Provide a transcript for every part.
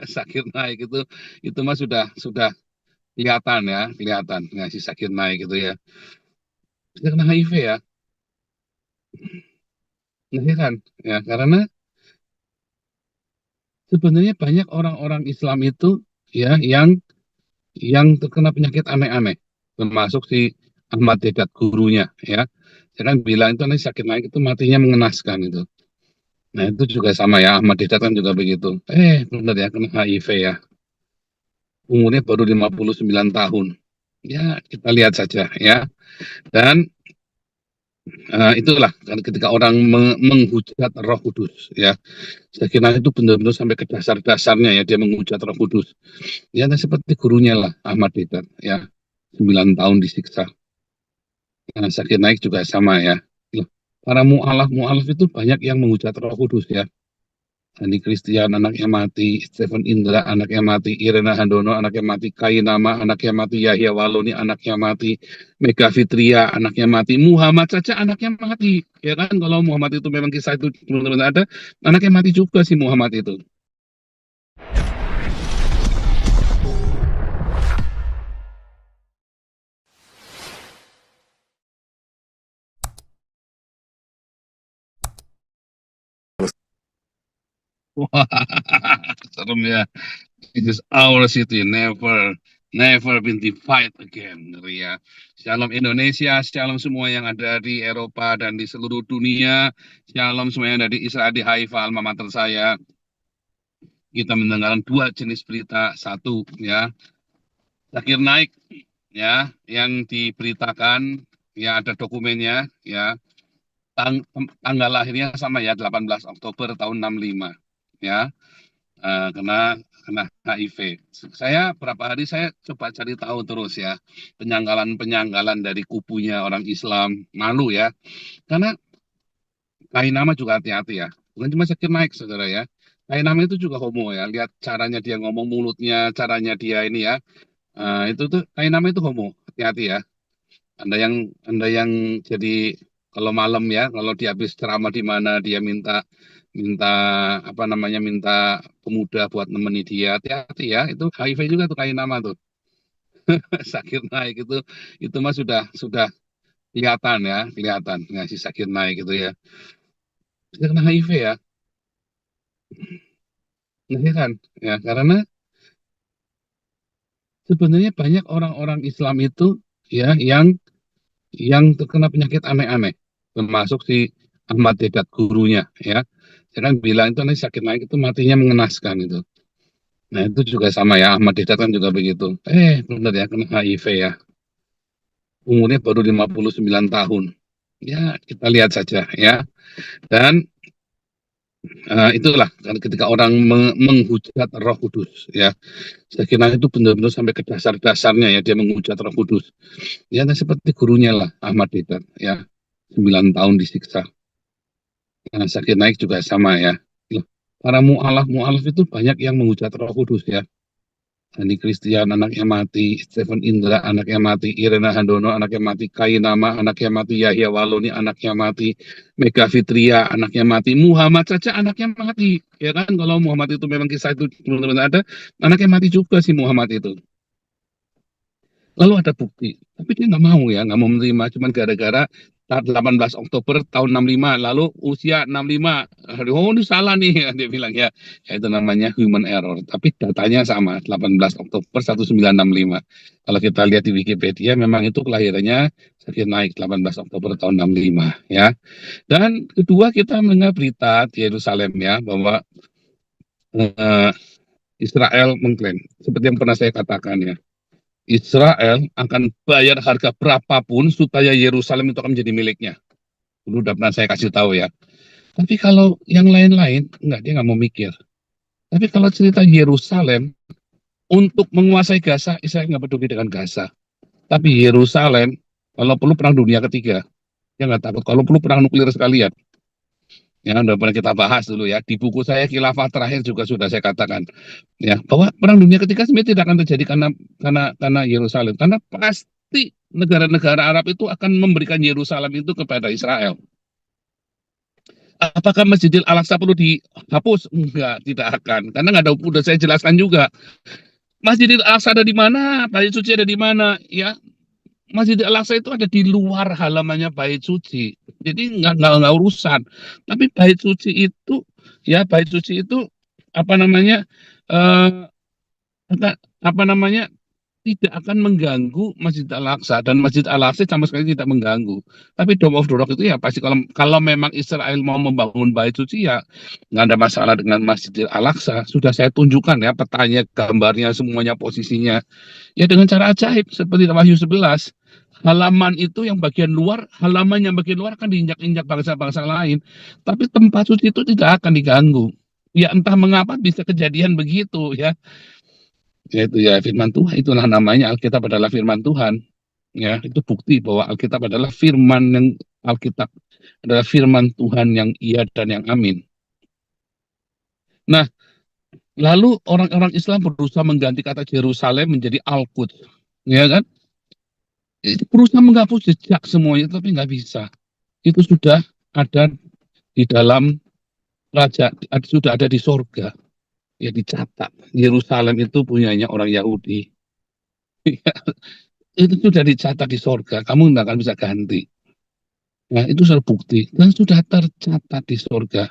Sakit naik itu mah sudah kelihatan ya, kelihatan ngasih sakit naik itu ya. Bisa kena HIV ya, heran ya, karena sebenarnya banyak orang-orang Islam itu ya yang terkena penyakit aneh-aneh, termasuk si Ahmad Dedat gurunya ya. Saya kan bilang itu nanti sakit naik itu matinya mengenaskan itu. Nah itu juga sama ya, Ahmad Dedat kan juga begitu. Benar ya, kena HIV ya. Umurnya baru 59 tahun. Ya, kita lihat saja ya. Dan itulah kan ketika orang menghujat Roh Kudus ya. Sakinah itu benar-benar sampai ke dasar-dasarnya ya, dia menghujat Roh Kudus. Ya nah, seperti gurunya lah Ahmad Dedat ya. 9 tahun disiksa. Nah, sakit naik juga sama ya. Loh, para mu'alaf itu banyak yang menghujat Roh Kudus ya. Andi Christian anaknya mati, Stephen Indra anaknya mati, Irena Handono anaknya mati, Kainama anaknya mati, Yahya Waloni anaknya mati, Mega Fitria anaknya mati, Muhammad saja anaknya mati. Ya kan kalau Muhammad itu memang kisah itu benar-benar ada, anaknya mati juga si Muhammad itu. Wah, serem ya. It is our city, never been divided again. Ngeri ya. Shalom Indonesia, shalom semua yang ada di Eropa dan di seluruh dunia. Shalom semua yang ada di Israel, di Haifa, alma mater saya. Kita mendengarkan dua jenis berita. Satu, ya, Zakir Naik, ya, yang diberitakan, ya ada dokumennya, ya, tanggal lahirnya sama ya, 18 Oktober tahun 65, ya. Kena HIV. Saya berapa hari saya coba cari tahu terus ya, penyanggalan-penyanggalan dari kubunya orang Islam, malu ya, karena Kainama juga hati-hati ya, bukan cuma Zakir Naik saudara ya, Kainama itu juga homo ya, lihat caranya dia ngomong, mulutnya, caranya dia ini ya. Itu tuh Kainama itu homo, hati-hati ya. Anda yang jadi kalau malam ya, kalau dia habis ceramah di mana dia minta minta apa namanya, minta pemuda buat nemeni dia, hati-hati ya, itu HIV juga tuh kain nama tuh. Sakit naik itu mah sudah kelihatan ya, kelihatan ngasih sakit naik itu ya. Bisa kena HIV ya, heran ya, karena sebenarnya banyak orang-orang Islam itu ya yang terkena penyakit aneh-aneh, termasuk si Ahmad Dedat gurunya ya. Saya kan bilang itu nanti sakit naik itu matinya mengenaskan itu. Nah itu juga sama ya, Ahmad Dedat kan juga begitu. Benar ya, kena HIV ya. Umurnya baru 59 tahun. Ya, kita lihat saja ya. Dan itulah kan ketika orang menghujat Roh Kudus ya. Sakinah itu benar-benar sampai ke dasar-dasarnya ya, dia menghujat Roh Kudus. Ya nah, seperti gurunya lah Ahmad Dedat ya. 9 tahun disiksa. Nah, sakit naik juga sama ya. Loh, para mu'alaf itu banyak yang menghujat Roh Kudus ya. Andi Christian anaknya mati, Stephen Indra anaknya mati, Irena Handono anaknya mati, Kainama anaknya mati, Yahya Waloni anaknya mati, Mega Fitria anaknya mati, Muhammad saja anaknya mati. Ya kan kalau Muhammad itu memang kisah itu benar-benar ada, anaknya mati juga si Muhammad itu. Lalu ada bukti, tapi dia nggak mau ya, nggak mau menerima, cuman gara-gara 18 Oktober tahun 65, lalu usia 65. Oh ini salah nih, dia bilang ya. Ya itu namanya human error, tapi datanya sama, 18 Oktober 1965. Kalau kita lihat di Wikipedia, memang itu kelahirannya sakit naik 18 Oktober tahun 65 ya. Dan kedua kita mendengar berita di Yerusalem ya, bahwa eh, Israel mengklaim, seperti yang pernah saya katakan ya, Israel akan bayar harga berapapun supaya Yerusalem itu akan menjadi miliknya. Dulu udah pernah saya kasih tahu ya. Tapi kalau yang lain-lain, enggak, dia nggak mau mikir. Tapi kalau cerita Yerusalem, untuk menguasai Gaza, Israel nggak peduli dengan Gaza. Tapi Yerusalem, kalau perlu perang dunia ketiga, dia nggak takut. Kalau perlu perang nuklir sekalian. Ya, udah pernah kita bahas dulu ya. Di buku saya Khilafah Terakhir juga sudah saya katakan ya, bahwa perang dunia ketiga sebenarnya tidak akan terjadi karena Yerusalem. Karena pasti negara-negara Arab itu akan memberikan Yerusalem itu kepada Israel. Apakah Masjidil Al-Aqsa perlu dihapus? Enggak, tidak akan. Karena nggak ada, udah saya jelaskan juga. Masjidil Al-Aqsa ada di mana? Bait suci ada di mana? Ya, Masjidil Al-Aqsa itu ada di luar halamannya bait suci. Jadi nggak urusan. Tapi bait suci itu, ya bait suci itu apa namanya? eh apa namanya? Tidak akan mengganggu Masjid Al-Aqsa, dan Masjid Al-Aqsa sama sekali tidak mengganggu. Tapi Dome of the Rock itu ya pasti, kalau memang Israel mau membangun bait suci ya nggak ada masalah dengan Masjid Al-Aqsa. Sudah saya tunjukkan ya petanya, gambarnya, semuanya, posisinya. Ya dengan cara ajaib seperti Wahyu 11. Halaman itu yang bagian luar, halaman yang bagian luar akan diinjak-injak bangsa-bangsa lain. Tapi tempat suci itu tidak akan diganggu. Ya entah mengapa bisa kejadian begitu ya. Yaitu ya firman Tuhan, itulah namanya Alkitab adalah firman Tuhan. Ya, itu bukti bahwa Alkitab adalah firman yang Alkitab adalah firman Tuhan yang iya dan yang amin. Nah, lalu orang-orang Islam berusaha mengganti kata Yerusalem menjadi Al-Quds. Ya kan? Itu berusaha menghapus jejak semuanya, tapi nggak bisa. Itu sudah ada di dalam sudah ada di sorga. Ya dicatat. Yerusalem itu punyanya orang Yahudi. Itu sudah dicatat di sorga. Kamu nggak akan bisa ganti. Nah, itu sudah bukti dan sudah tercatat di sorga.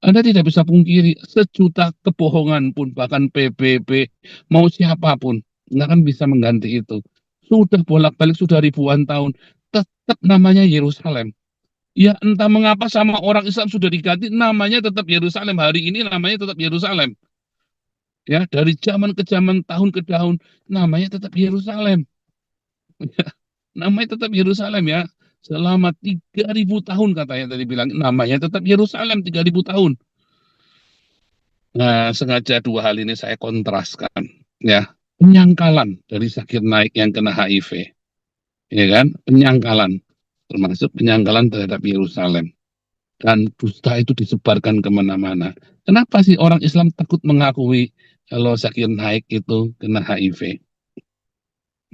Anda tidak bisa pungkiri, sejuta kebohongan pun, bahkan PBB, mau siapapun, nggak akan bisa mengganti itu. Sudah bolak-balik, sudah ribuan tahun, tetap namanya Yerusalem. Ya entah mengapa sama orang Islam sudah diganti, namanya tetap Yerusalem. Hari ini namanya tetap Yerusalem. Ya, dari zaman ke zaman, tahun ke tahun, namanya tetap Yerusalem. Namanya tetap Yerusalem ya. Selama 3.000 tahun katanya tadi bilang, namanya tetap Yerusalem 3.000 tahun. Nah, sengaja dua hal ini saya kontraskan. Ya, penyangkalan dari Zakir Naik yang kena HIV. Ya kan? Penyangkalan. Termasuk penyangkalan terhadap Yerusalem. Dan dusta itu disebarkan kemana-mana. Kenapa sih orang Islam takut mengakui kalau Zakir Naik itu kena HIV?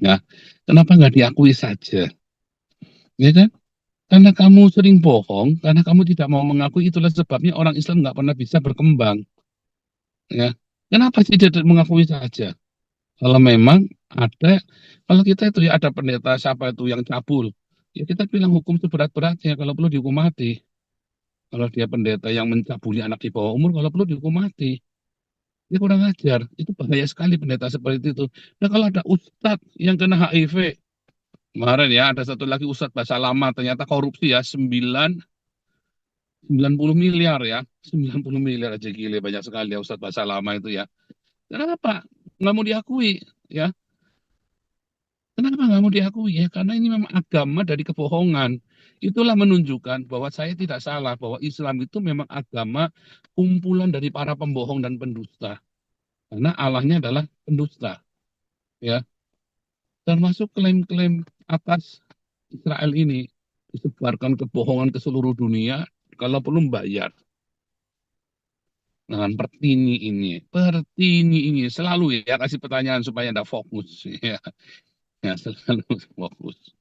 Ya, kenapa nggak diakui saja? Ya kan? Karena kamu sering bohong, karena kamu tidak mau mengakui, itulah sebabnya orang Islam nggak pernah bisa berkembang. Ya, kenapa sih tidak mengakui saja? Kalau memang ada, kalau kita itu ya ada pendeta siapa itu yang cabul, ya kita bilang hukum seberat-beratnya, kalau perlu dihukum mati. Kalau dia pendeta yang mencabuli anak di bawah umur, kalau perlu dihukum mati. Dia kurang ajar, itu bahaya sekali pendeta seperti itu. Nah kalau ada ustadz yang kena HIV, kemarin ya ada satu lagi ustadz bahasa lama, ternyata korupsi ya, 90 miliar ya, 90 miliar aja, gile banyak sekali ya Ustadz bahasa lama itu ya. Kenapa nggak mau diakui ya? Kenapa nggak mau diakui ya? Karena ini memang agama dari kebohongan. Itulah menunjukkan bahwa saya tidak salah, bahwa Islam itu memang agama kumpulan dari para pembohong dan pendusta. Karena Allahnya adalah pendusta, ya. Termasuk klaim-klaim atas Israel ini disebarkan kebohongan ke seluruh dunia, kalau perlu bayar. Dengan Pertini ini selalu ya kasih pertanyaan supaya Anda fokus ya, ya selalu fokus.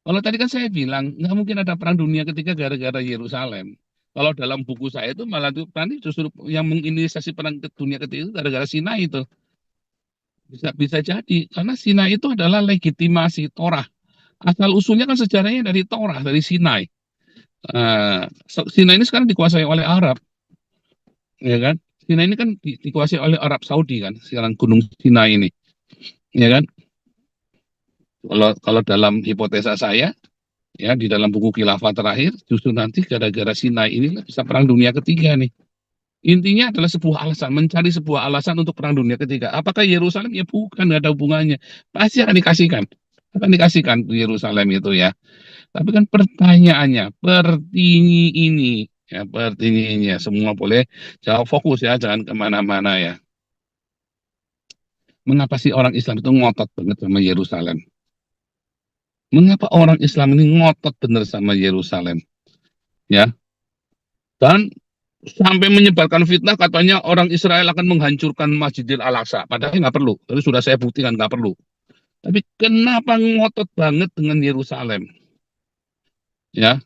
Kalau tadi kan saya bilang nggak mungkin ada perang dunia ketiga gara-gara Yerusalem. Kalau dalam buku saya itu malah tuh nanti justru yang menginisiasi perang dunia ketiga itu gara-gara Sinai itu. Bisa bisa jadi karena Sinai itu adalah legitimasi Torah. Asal usulnya kan sejarahnya dari Torah, dari Sinai. Sinai ini sekarang dikuasai oleh Arab, ya kan? Sinai ini kan dikuasai oleh Arab Saudi kan, sekarang Gunung Sinai ini, ya kan? Kalau dalam hipotesa saya, ya di dalam buku khilafah terakhir, justru nanti gara-gara Sinai ini bisa perang dunia ketiga nih. Intinya adalah sebuah alasan, mencari sebuah alasan untuk perang dunia ketiga. Apakah Yerusalem? Ya bukan, nggak ada hubungannya. Pasti akan dikasihkan Yerusalem itu ya. Tapi kan pertanyaannya, Pertini ini, ya Pertini ini ya, semua boleh jawab, fokus ya, jangan kemana-mana ya. Mengapa sih orang Islam itu ngotot banget sama Yerusalem? Mengapa orang Islam ini ngotot benar sama Yerusalem? Ya, dan sampai menyebarkan fitnah katanya orang Israel akan menghancurkan Masjidil Al-Aqsa. Padahal nggak perlu. Tapi sudah saya buktikan nggak perlu. Tapi kenapa ngotot banget dengan Yerusalem? Ya,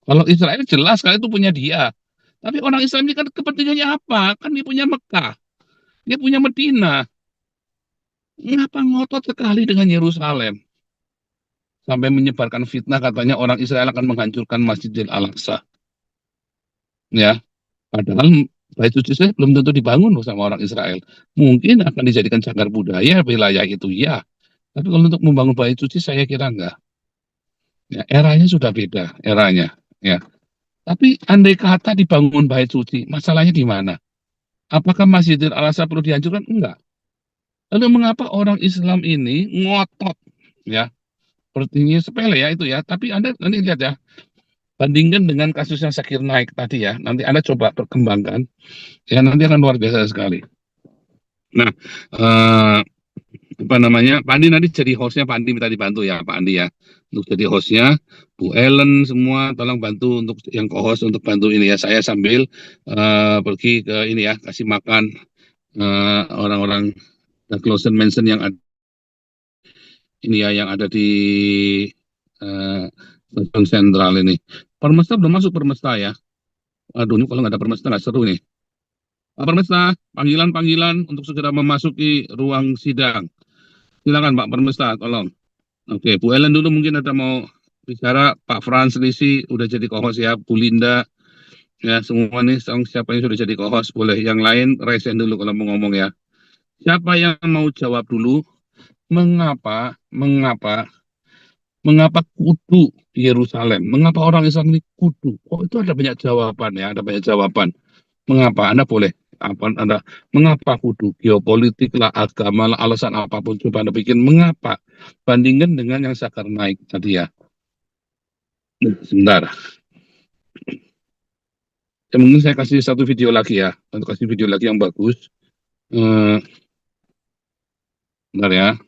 kalau Israel jelas kan itu punya dia. Tapi orang Islam ini kan kepentingannya apa? Kan dia punya Mekah, dia punya Medina. Ngapa ngotot sekali dengan Yerusalem? Sampai menyebarkan fitnah katanya orang Israel akan menghancurkan Masjidil Al-Aqsa. Ya, padahal Bait Suci saya belum tentu dibangun loh sama orang Israel. Mungkin akan dijadikan cagar budaya wilayah itu, ya. Tapi kalau untuk membangun Bait Suci saya kira enggak. Ya, eranya sudah beda, eranya. Ya. Tapi andai kata dibangun Bait Suci, masalahnya di mana? Apakah Masjidil Al-Aqsa perlu dihancurkan? Enggak. Lalu mengapa orang Islam ini ngotot, ya, sepertinya sepele ya itu ya, tapi Anda nanti lihat ya, bandingkan dengan kasus yang Zakir Naik tadi ya, nanti Anda coba perkembangkan, ya nanti akan luar biasa sekali. Nah, eh, apa namanya, Pak Andi nanti jadi hostnya, Pak Andi minta dibantu ya, Pak Andi ya, untuk jadi hostnya, Bu Ellen semua tolong bantu untuk yang co-host untuk bantu ini ya, saya sambil pergi ke ini ya, kasih makan orang-orang closet mention yang ada ini ya, yang ada di eh, Bank Sentral ini. Permesta belum masuk Permesta ya. Aduh, ini kalau nggak ada Permesta nggak seru nih. Pak Permesta, panggilan-panggilan untuk segera memasuki ruang sidang. Silakan Pak Permesta, tolong. Oke, Bu Ellen dulu mungkin ada mau bicara. Pak Frans Lisi udah jadi co-host ya. Bu Linda, ya semua nih, siapa yang sudah jadi co-host boleh. Yang lain raise hand dulu kalau mau ngomong ya. Siapa yang mau jawab dulu? Mengapa kudu Yerusalem? Mengapa orang Islam ini kudu? Oh, itu ada banyak jawaban ya, ada banyak jawaban. Mengapa? Anda boleh mengapa kudu? Geopolitik lah, agama lah, alasan apapun coba Anda bikin. Mengapa? Bandingkan dengan yang Zakar Naik tadi ya. Sebentar. Ya, mungkin saya kasih satu video lagi ya, untuk kasih video lagi yang bagus. Bentar ya.